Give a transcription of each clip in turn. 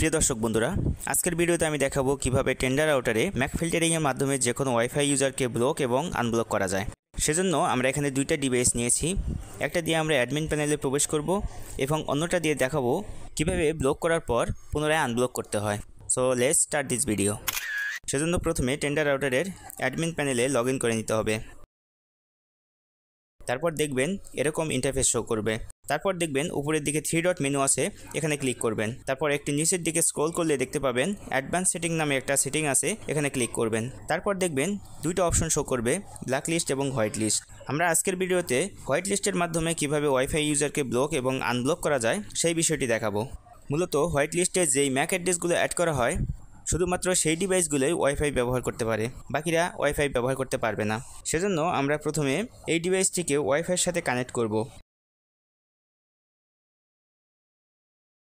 প্রিয় দর্শক বন্ধুরা, আজকের ভিডিওতে আমি দেখাবো কিভাবে টেন্ডার রাউটারে ম্যাক ফিল্টারিং এর মাধ্যমে যে কোনো ওয়াইফাই ইউজারকে ব্লক এবং আনব্লক করা যায়। সেজন্য আমরা এখানে দুইটা ডিভাইস নিয়েছি। একটা দিয়ে আমরা অ্যাডমিন প্যানেলে প্রবেশ করব এবং অন্যটা দিয়ে দেখাবো কিভাবে ব্লক করার পর পুনরায় আনব্লক করতে হয়। So let's start this video. সেজন্য প্রথমে টেন্ডার রাউটারের অ্যাডমিন প্যানেলে লগ ইন করে নিতে হবে। তারপর দেখবেন এরকম ইন্টারফেস শো করবে। তারপর দেখবেন উপরের দিকে 3 ডট মেনু আছে, এখানে ক্লিক করবেন। তারপর একটি নিচের দিকে স্ক্রল করলে দেখতে পাবেন অ্যাডভান্স সেটিং নামে একটা সেটিং আছে, এখানে ক্লিক করবেন। তারপর দেখবেন দুইটা অপশন শো করবে, ব্ল্যাক লিস্ট এবং হোয়াইট লিস্ট। আমরা আজকের ভিডিওতে হোয়াইট লিস্টের মাধ্যমে কিভাবে ওয়াইফাই ইউজারকে ব্লক এবং আনব্লক করা যায় সেই বিষয়টি দেখাবো। মূলত হোয়াইট লিস্টে যেই ম্যাক অ্যাড্রেসগুলো অ্যাড করা হয় শুধুমাত্র সেই ডিভাইসগুলোই ওয়াইফাই ব্যবহার করতে পারে, বাকিরা ওয়াইফাই ব্যবহার করতে পারবে না। সেজন্য আমরা প্রথমে এই ডিভাইসটিকে ওয়াইফাইয়ের সাথে কানেক্ট করব।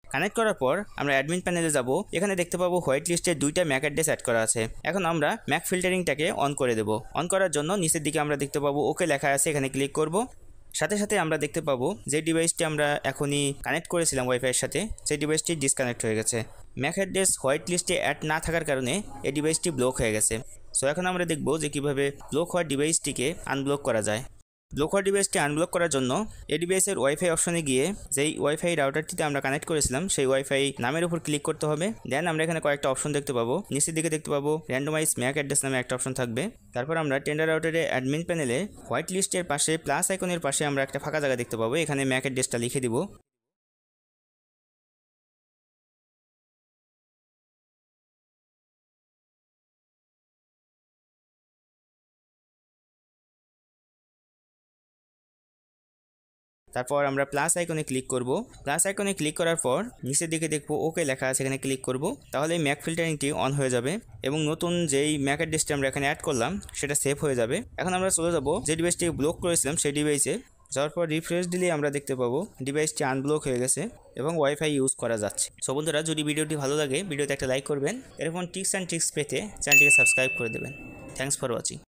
কানেক্ট করার পর আমরা অ্যাডমিন প্যানেলে যাব। এখানে দেখতে পাবো হোয়াইট লিস্টে দুইটা ম্যাক অ্যাড্রেস অ্যাড করা আছে। এখন আমরা ম্যাক ফিল্টারিংটাকে অন করে দেব। অন করার জন্য নিচের দিকে আমরা দেখতে পাবো ওকে লেখা আছে, এখানে ক্লিক করব। সাথে সাথে আমরা দেখতে পাবো যে ডিভাইসটি আমরা এখনই কানেক্ট করেছিলাম ওয়াইফাইয়ের সাথে, সেই ডিভাইসটি ডিসকানেক্ট হয়ে গেছে। ম্যাক অ্যাড্রেস হোয়াইট লিস্টে অ্যাড না থাকার কারণে এই ডিভাইসটি ব্লক হয়ে গেছে। সো এখন আমরা দেখব যে কিভাবে ব্লক হওয়া ডিভাইসটিকে আনব্লক করা যায়। ব্লক হওয়া ডিভাইসটি আনব্লক করার জন্য এই ডিভাইসের ওয়াইফাই অপশনে গিয়ে যেই ওয়াইফাই রাউটারটিতে আমরা কানেক্ট করেছিলাম সেই ওয়াইফাই নামের উপর ক্লিক করতে হবে। দেন আমরা এখানে কয়েকটা অপশন দেখতে পাবো। নিচের দিকে দেখতে পাবো র্যান্ডমাইজ ম্যাক অ্যাড্রেস নামে একটা অপশন থাকবে। তারপর আমরা টেন্ডার রাউটারে অ্যাডমিন প্যানেলে হোয়াইট লিস্টের পাশে প্লাস আইকনের পাশে আমরা একটা ফাঁকা জায়গা দেখতে পাবো, এখানে ম্যাক অ্যাড্রেসটা লিখে দিব। তারপর আমরা প্লাস আইকনে ক্লিক করব। প্লাস আইকনে ক্লিক করার পর নিচের দিকে দেখবো ওকে লেখা আছে, এখানে ক্লিক করব। তাহলে ম্যাক ফিল্টারিংটি অন হয়ে যাবে এবং নতুন যেই ম্যাক অ্যাড্রেসটি আমরা এখানে অ্যাড করলাম সেটা সেভ হয়ে যাবে। এখন আমরা চলে যাব যে ডিভাইসটি ব্লক করেছিলাম সেই ডিভাইসে। যাওয়ার পর রিফ্রেশ দিলে আমরা দেখতে পাবো ডিভাইসটি আনব্লক হয়ে গেছে এবং ওয়াইফাই ইউজ করা যাচ্ছে। সো বন্ধুরা, যদি ভিডিওটি ভালো লাগে ভিডিওতে একটা লাইক করবেন। এরকম টিপস অ্যান্ড ট্রিক্স পেতে চ্যানেলটিকে সাবস্ক্রাইব করে দেবেন। Thanks for watching.